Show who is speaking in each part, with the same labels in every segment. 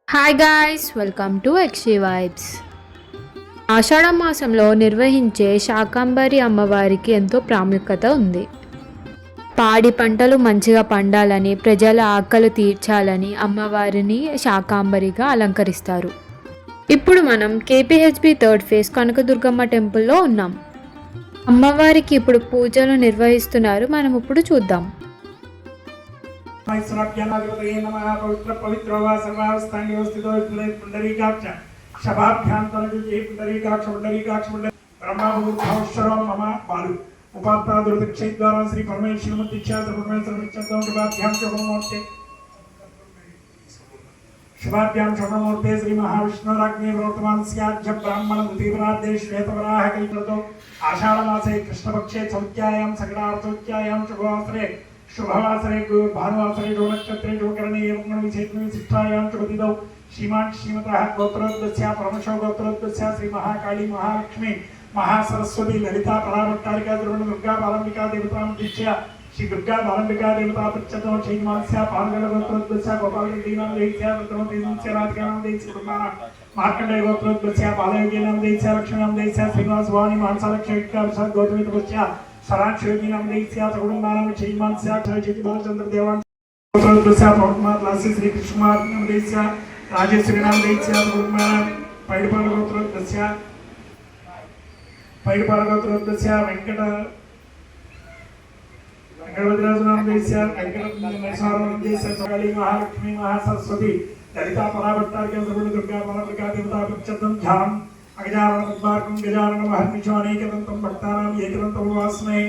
Speaker 1: Hi guys, welcome to ఎక్స్ట్రీ vibes. ఆషాఢ మాసంలో నిర్వహించే శాకంబరి అమ్మవారికి ఎంతో ప్రాముఖ్యత ఉంది. పాడి పంటలు మంచిగా పండాలని, ప్రజల ఆకలి తీర్చాలని అమ్మవారిని శాకాంబరిగా అలంకరిస్తారు. ఇప్పుడు మనం కేపీహెచ్బి థర్డ్ ఫేజ్ కనకదుర్గమ్మ టెంపుల్లో ఉన్నాం. అమ్మవారికి ఇప్పుడు పూజలు నిర్వహిస్తున్నారు. మనం ఇప్పుడు చూద్దాం.
Speaker 2: मैश्वराभ्यानाधिपतये नमः। पवित्र पवित्रो वा सर्वावस्थानि व्यवस्थितो पुण्डरीकाक्ष शभाभ्यान्तरजुजे पुण्डरीकाक्ष पुण्डरीकाक्ष ब्रह्मभूतौश्वरो मम बालु उपात्तादुर्दक्षद्वारा श्री परमेश्वरमुद्दिश्यात्र परमेश्वरमुच्चन्दं शुभाभ्यां शुभमूर्ते शुभाभ्यां शुभमूर्ते श्री महाविष्णुराज्ञे प्रवर्तमानस्याद्य ब्राह्मण द्वितीयपरार्धे श्वेतवराह कल्पतो आषाढमासे कृष्णपक्षे चौत्यायां सकलार्थोत्यायां शुभवासरे शुभवासरे भानुवासरे जो नक्षत्रे जो करणे एवं विशेषण विशिष्टायां शुभदिनौ श्रीमान् श्रीमतः गोत्रोद्यस्य परमशो गोत्रोद्यस्य श्री महाकाली महालक्ष्मी महासरस्वती ललिता पराभट्टारिका दुर्गा बालंबिका देवतां दिश्य श्री दुर्गा बालंबिका देवता प्रचतो श्रीमानस्य पालगण गोत्रोद्यस्य गोपाल दीनां देस्य वृत्रमतींस्य राजगानां देस्य कुमारा मार्कंडेय गोत्रोद्यस्य बालयोगिनां देस्य लक्ष्मीनां देस्य श्रीनिवास वाणी मानसालक्ष्मीका प्रसाद गौतमीतपस्य सराक्षयोगिनां देस्य सगुणनाम श्रीमानस्य चंद्र देवान गोत्रोद्यस्य पौर्णमात लास्य श्री कृष्णकुमार नाम देस्य राजेश्वरीनां देस्य सगुणनाम पैडपाल गोत्रोद्यस्य वेंकट वेंकटराजनाम देस्य वेंकटेश्वरनाम देस्य काली महालक्ष्मी महासरस्वती ललिता पराभट्टारिका दुर्गा बालंबिका देवता प्रचंदं ध्यान अगजानन पद्मार्कं गजानन महर्निशो अनेकदन्तं भक्तानां एकदन्तं वास्मे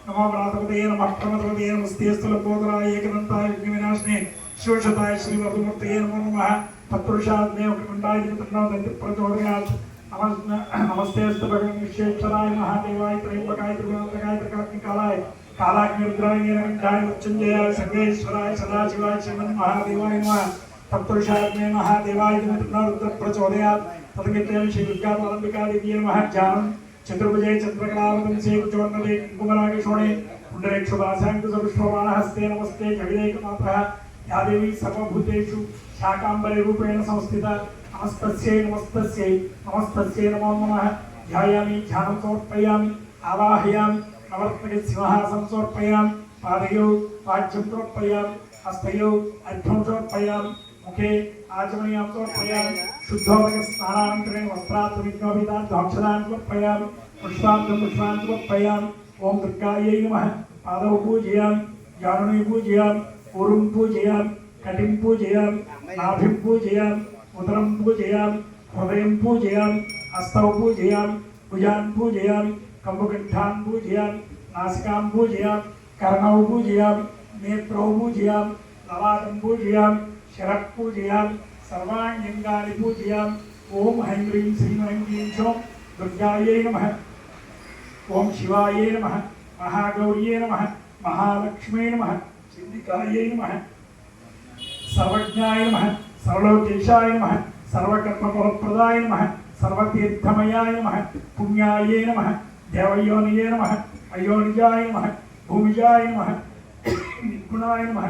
Speaker 2: नमो व्रातपतये नमः प्रमदपतये नमस्तेऽस्तु लम्बोदराय एकदन्ताय विघ्नविनाशिने शिवशताय श्रीवरदमूर्तये नमो नमः तत्पुरुषाग्नेय कुण्डाय तन्नो प्रचोदयात् नमस्तेऽस्तु भगवन् विश्वेश्वराय महादेवाय त्र्यम्बकाय त्रिगुणात्मकाय त्रिकाग्निकालाय कालाग्निरुद्राय नीलकण्ठाय मृत्युञ्जयाय सर्वेश्वराय सदाशिवाय श्रीमन्महादेवाय नमः तत्पुरुषाग्नेय महादेवाय तन्नो रुद्र प्रचोदयात् तदगेतेन श्री दुर्गा बालंबिका देवी नमः ज्ञानं चतुर्भुजे चंद्रकलावतंसे कुचवर्णले कुंकुमरागशोणे पुण्डरीक्षुभासाङ्कुशपुष्पबाणहस्ते नमस्ते जगदेकमात्रः या देवी सर्वभूतेषु शाकाम्बरे रूपेण संस्थिता नमस्तस्यै नमस्तस्यै नमस्तस्यै नमो नमः ध्यायामि ध्यानं समर्पयामि आवाहयामि नवर्तके सिंहासनं समर्पयामि पादयोः वाच्यं समर्पयामि हस्तयोः अर्घ्यं समर्पयामि मुखे आचमनीयां समर्पयामि शुद्धोदक स्नानानन्तरेण वस्त्रात् द्वाक्षरान् समर्पयामि पुष्पान् समर्पयामि ओं दुर्गायै नमः पादौ पूजयामि जानुनी पूजयामि ऊरुं पूजयामि कटिं पूजयामि नाभिं पूजयामि उदरं पूजयामि हृदयं पूजयामि हस्तौ पूजयामि भुजान् पूजयामि कम्बुकण्ठान् पूजयामि नासिकां पूजयामि कर्णौ पूजयामि नेत्रौ पूजयामि ललाटं पूजयामि शिरः पूजयामि सर्वाण्यङ्गानि पूजयामि ओं ऐं ह्रीं श्रीं ऐं क्लीं सौं दुर्गायै नमः ओं शिवायै नमः महागौर्यै नमः महालक्ष्म्यै नमः सिद्धिकायै नमः सर्वज्ञाय नमः सर्वलोकेशाय नमः सर्वकर्मफलप्रदाय नमः सर्वतीर्थमयाय नमः पुण्यायै नमः देवयोनिये नमः अयोनिजाय नमः भूमिजाय नमः निर्गुणाय नमः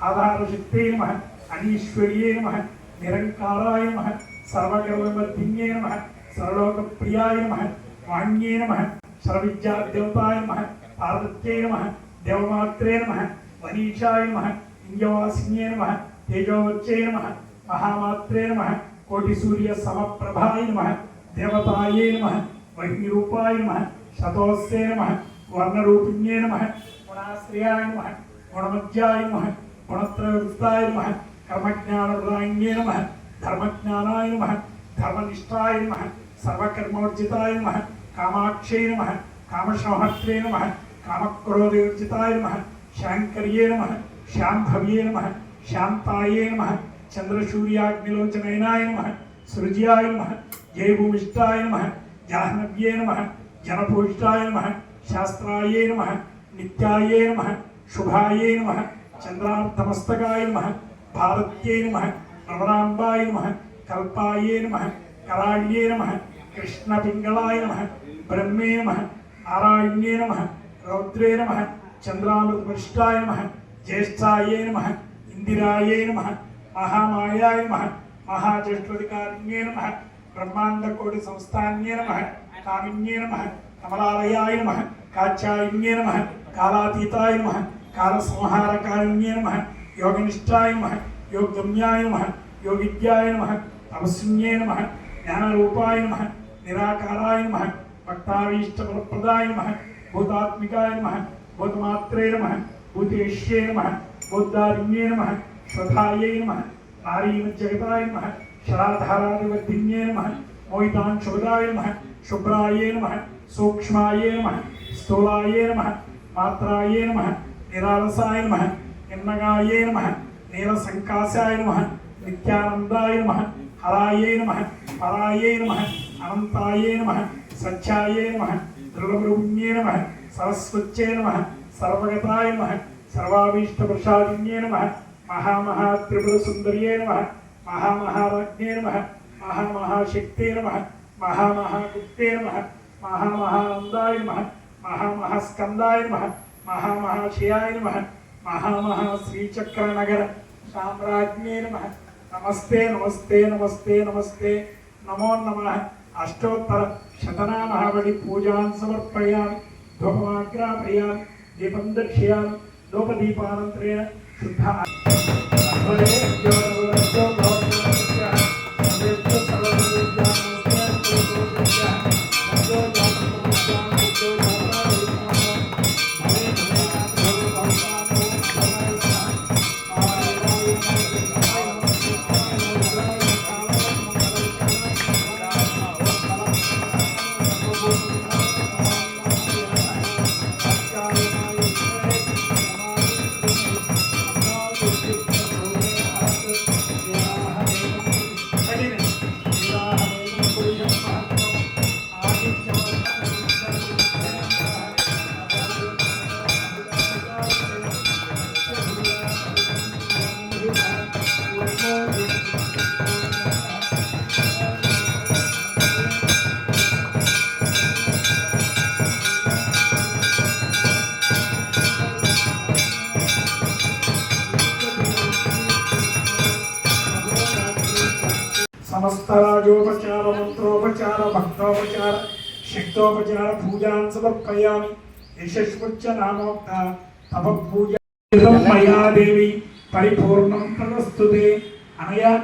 Speaker 2: आधारशक्त्यै नमः अनीश्वर्ये नमः निरंकाराय नमः सर्वकर्मवर्धिन्ये नमः सर्वलोकप्रियाय नमः वाण्ये नमः सर्वविद्यादेवताय नमः पार्वत्यै नमः देवमात्रे नमः वनीशाय नमः इंद्रवासिन्ये नमः तेजोवच्चे नमः महामात्रे नमः कोटिसूर्यसमप्रभाय नमः देवताये नमः वह्निरूपाय नमः शतोस्ये नमः वर्णरूपिण्ये नमः गुणाश्रयाय नमः गुणमज्जाय नमः गुणत्रयवृत्ताय नमः कर्मज्ञानप्रदायिन्ये नमः धर्मज्ञानाय नमः धर्मनिष्ठाय नमः सर्वकर्मोर्जिताय नमः कामाक्षये नमः कामशोहत्रे नमः कामक्रोधोर्जिताय नमः शाङ्कर्ये नमः शाम्भव्ये नमः शान्ताये नमः चन्द्रसूर्याग्निलोचनयनाय नमः सृज्याय नमः जयभूमिष्ठाय नमः जाह्नव्ये नमः जनपूजिताय नमः शास्त्राये नमः नित्याये नमः शुभाये नमः चंद्रार्धमस्तकाय नमः भारत्यै नमः प्रवराम्बाय नमः कल्पाये नमः कराळ्ये नमः कृष्णपिङ्गलाय नमः ब्रह्मे नमः नारायण्ये नमः रौद्रे नमः चंद्रामृतवरिष्ठाय नमः ज्येष्ठाये नमः इंदिराये नमः महामायाय नमः महाज्येष्ठाधिकारिण्ये नमः ब्रह्माण्डकोटिसंस्थान्ये नमः कामिन्ये नमः कमलालयाय नमः कात्यायन्ये नमः कालातीताय नमः कालसंहारकारिण्ये नमः योगनिष्ठाय नमः योगगम्याय नमः योगिद्याय नमः तपस्विन्ये नमः ज्ञानरूपाय नमः निराकाराय नमः भक्ताभीष्टफलप्रदाय नमः भूतात्मिकाय नमः भूतमात्रे नमः भूतेश्ये नमः बौद्धारिण्ये नमः श्वधायै नमः नारीमज्जगताय नमः शराधारादिवर्धिन्ये नमः मोहितांशुभदाय नमः शुभ्राय नमः सूक्ष्माय नमः स्थूलाय नमः मात्राय नमः निरालसाय नमः निम्नगाय नमः नीलसंकाशाय नमः नित्यानन्दाय नमः हराय नमः पराय नमः अनन्ताय नमः सच्चाय नमः दृढमृगुण्ये नमः सरस्वत्ये नमः सर्वगताय नमः सर्वाभीष्टप्रसादिन्ये नमः महामहात्रिपुरसुन्दर्ये नमः महामहाराज्ञे नमः महामहाशक्ते नमः महामहागुप्ते नमः महामहानन्दाय नमः महामहास्कन्दाय नमः महामहाशयाय नमः महामहाश्रीचक्रनगर साम्राज्ञे नमः नमस्ते नमस्ते नमस्ते नमस्ते नमो नमः अष्टोत्तर शतनामहावळि पूजान् समर्पयामि धूपमाग्रापयामि दीपं दर्शयामि धूपदीपानन्तरेण शुद्ध समस्त राजोपचार मंत्रोपचार भक्तोपचार शक्तोपचार पूजां समर्पयामि यशस्वच्च नामोक्ता तप पूजा मया देवी परिपूर्णं तदस्तुते अनया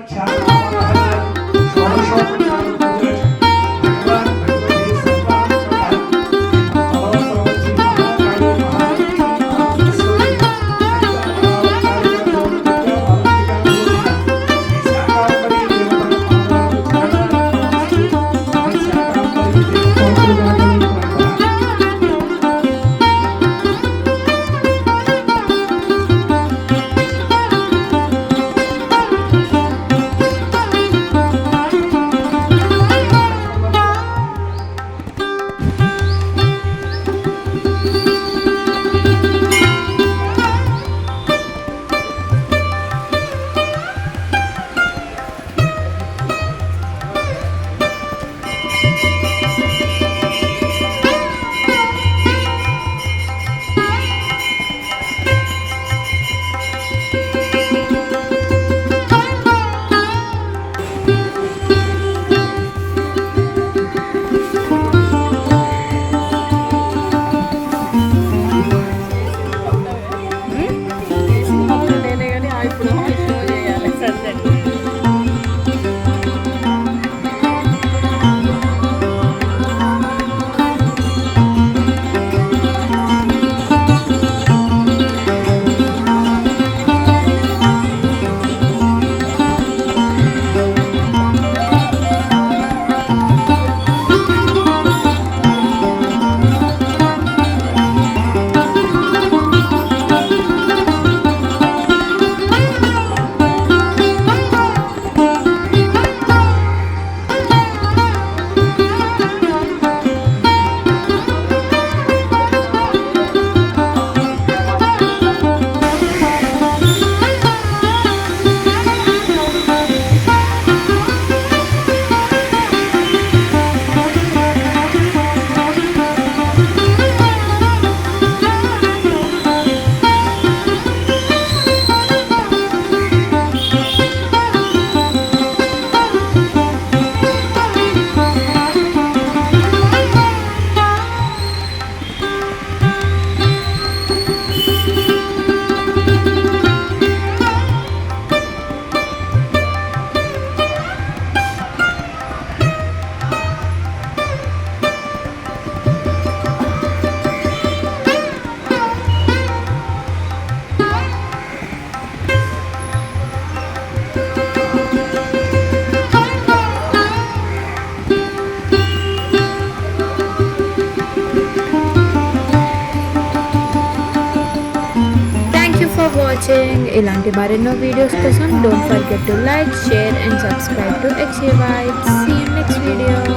Speaker 1: వాచింగ్. ఇలాంటి మరెన్నో వీడియోస్ కోసం don't forget to like, share and subscribe to ఎక్సే vibes. See you next video.